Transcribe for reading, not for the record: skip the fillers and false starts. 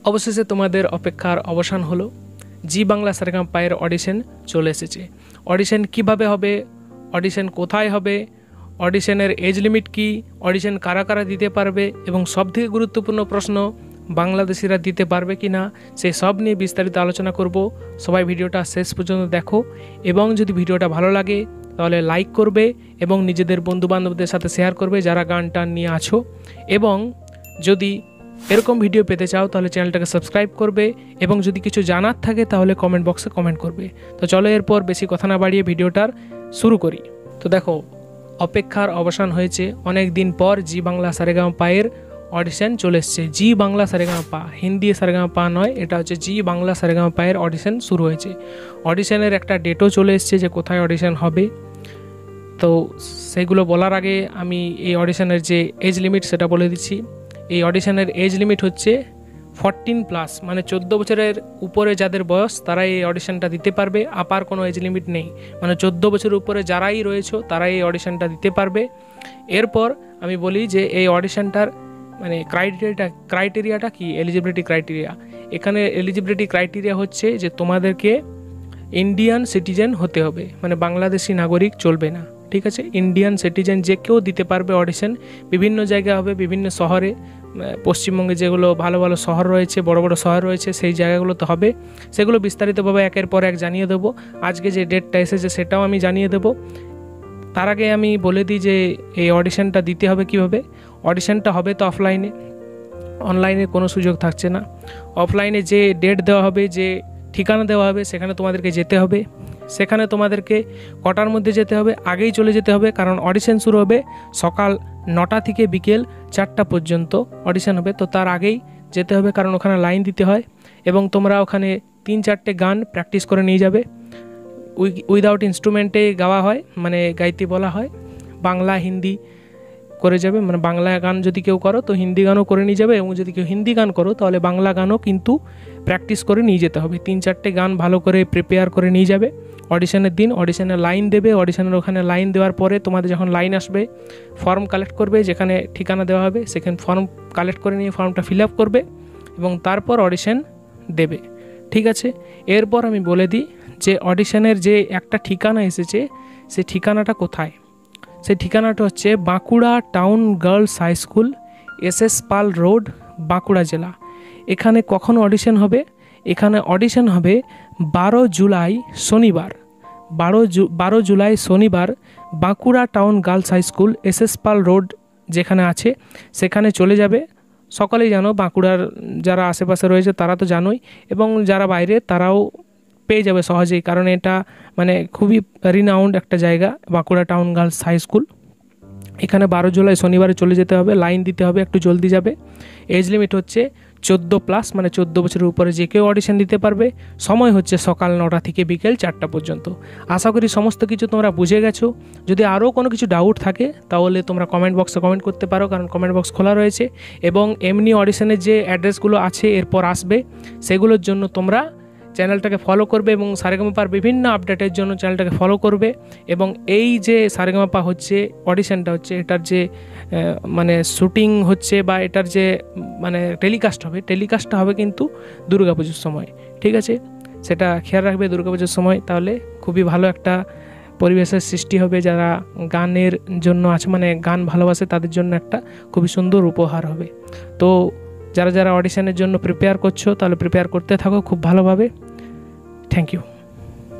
অবশেষে তোমাদের অপেক্ষার অবসান হলো। জি বাংলা সারেগামাপা এর অডিশন চলে এসেছে। অডিশন কিভাবে হবে, অডিশন কোথায় হবে, অডিশনের এজ লিমিট কি, অডিশন কারা কারা দিতে পারবে এবং সবথেকে গুরুত্বপূর্ণ প্রশ্ন বাংলাদেশিরা দিতে পারবে কি না, সেই সব নিয়ে বিস্তারিত আলোচনা করব। সবাই ভিডিওটা শেষ পর্যন্ত দেখো এবং যদি ভিডিওটা ভালো লাগে তাহলে লাইক করবে এবং নিজেদের বন্ধুবান্ধবদের সাথে শেয়ার করবে যারা গান টান নিয়ে আছো, এবং যদি এরকম ভিডিও পেতে চাও তাহলে চ্যানেলটাকে সাবস্ক্রাইব করবে এবং যদি কিছু জানার থাকে তাহলে কমেন্ট বক্সে কমেন্ট করবে। তো চলো এরপর বেশি কথা না বাড়িয়ে ভিডিওটার শুরু করি। তো দেখো, অপেক্ষার অবসান হয়েছে। অনেক দিন পর জি বাংলা সারেগামাপা এর অডিশন চলে এসছে। জি বাংলা সারেগামাপা, হিন্দি সারেগামাপা নয়, এটা হচ্ছে জি বাংলা সারেগামাপা এর অডিশন শুরু হয়েছে। অডিশনের একটা ডেটও চলে এসছে যে কোথায় অডিশন হবে। তো সেগুলো বলার আগে আমি এই অডিশনের যে এজ লিমিট সেটা বলে দিচ্ছি। এই অডিশনের এজ লিমিট হচ্ছে 14+, মানে 14 বছরের উপরে যাদের বয়স তারা এই অডিশনটা দিতে পারবে। আপার কোনো এজ লিমিট নেই, মানে 14 বছরের উপরে যারাই রয়েছে তারাই এই অডিশনটা দিতে পারবে। এরপর আমি বলি যে এই অডিশনটার মানে ক্রাইটেরিয়াটা কি, এলিজিবিলিটি ক্রাইটেরিয়া। এখানে এলিজিবিলিটি ক্রাইটেরিয়া হচ্ছে যে তোমাদেরকে ইন্ডিয়ান সিটিজেন হতে হবে, মানে বাংলাদেশি নাগরিক চলবে না, ঠিক আছে। ইন্ডিয়ান সিটিজেন যে কেউ দিতে পারবে অডিশন। বিভিন্ন জায়গায় হবে, বিভিন্ন শহরে, পশ্চিমবঙ্গে যেগুলো ভালো ভালো শহর রয়েছে, বড় বড় শহর রয়েছে, সেই জায়গাগুলোতে হবে। সেগুলো বিস্তারিতভাবে একের পর এক জানিয়ে দেবো। আজকে যে ডেটটা এসেছে সেটাও আমি জানিয়ে দেবো। তার আগে আমি বলে দিই যে এই অডিশনটা দিতে হবে কিভাবে। অডিশনটা হবে তো অফলাইনে, অনলাইনে কোনো সুযোগ থাকছে না। অফলাইনে যে ডেট দেওয়া হবে, যে ঠিকানা দেওয়া হবে, সেখানে তোমাদেরকে যেতে হবে। সেখানে তোমাদেরকে কটার মধ্যে যেতে হবে, আগেই চলে যেতে হবে, কারণ অডিশন শুরু হবে সকাল 9টা থেকে বিকেল 4টা পর্যন্ত অডিশন হবে। তো তার আগেই যেতে হবে, কারণ ওখানে লাইন দিতে হয় এবং তোমরা ওখানে 3-4টে গান প্র্যাকটিস করে নিয়ে যাবে। উইদাউট ইনস্ট্রুমেন্টে গাওয়া হয়, মানে গাইতে বলা হয়। বাংলা হিন্দি করে যাবে, মানে বাংলা গান যদি কেউ করো তো হিন্দি গানও করে নিয়ে যাবে, এবং যদি কেউ হিন্দি গান করো তাহলে বাংলা গানও কিন্তু প্র্যাকটিস করে নিয়ে যেতে হবে। 3-4টে গান ভালো করে প্রিপেয়ার করে নিয়ে যাবে। অডিশনের দিন অডিশনের লাইন দেবে। অডিশনের ওখানে লাইন দেওয়ার পরে তোমাদের যখন লাইন আসবে, ফর্ম কালেক্ট করবে, যেখানে ঠিকানা দেওয়া হবে সেখানে ফর্ম কালেক্ট করে নিয়ে ফর্মটা ফিল আপ করবে এবং তারপর অডিশন দেবে, ঠিক আছে। এরপর আমি বলে দিই যে অডিশনের যে একটা ঠিকানা এসেছে, সেই ঠিকানাটা কোথায়। সেই ঠিকানাটা হচ্ছে Bankura town girls high school, SS Pal road, Bankura জেলা। এখানে কখন অডিশন হবে? এখানে অডিশন হবে 12 জুলাই শনিবার। 12 জুলাই শনিবার Bankura town girls high school, SS Pal road যেখানে আছে সেখানে চলে যাবে। সকলেই জানো, বাঁকুড়ার যারা আশেপাশে রয়েছে তারা তো জানোই, এবং যারা বাইরে তারাও পেয়ে যাবে সহজেই, কারণ এটা মানে খুবই রিনাউন্ড একটা জায়গা, Bankura town girls high school. এখানে 12 জুলাই শনিবারে চলে যেতে হবে, লাইন দিতে হবে, একটু জলদি যাবে। এজ লিমিট হচ্ছে 14+, মানে 14 বছরের উপরে যে কেউ অডিশন দিতে পারবে। সময় হচ্ছে সকাল 9টা থেকে বিকেল 4টা পর্যন্ত। আশা করি সমস্ত কিছু তোমরা বুঝে গেছো। যদি আরও কোনো কিছু ডাউট থাকে তাহলে তোমরা কমেন্ট বক্সে কমেন্ট করতে পারো, কারণ কমেন্ট বক্স খোলা রয়েছে। এবং এমনি অডিশনের যে অ্যাড্রেসগুলো আছে এরপর আসবে, সেগুলোর জন্য তোমরা চ্যানেলটাকে ফলো করবে এবং সারেগামাপার বিভিন্ন আপডেটের জন্য চ্যানেলটাকে ফলো করবে। এবং এই যে সারেগামাপা হচ্ছে অডিশনটা হচ্ছে, এটার যে মানে শ্যুটিং হচ্ছে বা এটার যে মানে টেলিকাস্টটা হবে কিন্তু দুর্গাপুজোর সময়, ঠিক আছে। সেটা খেয়াল রাখবে দুর্গাপুজোর সময়, তাহলে খুবই ভালো একটা পরিবেশের সৃষ্টি হবে। যারা গানের জন্য আছে, মানে গান ভালোবাসে, তাদের জন্য একটা খুবই সুন্দর উপহার হবে। তো যারা যারা অডিশনের জন্য প্রিপেয়ার করছো তাহলে প্রিপেয়ার করতে থাকো খুব ভালোভাবে। Thank you.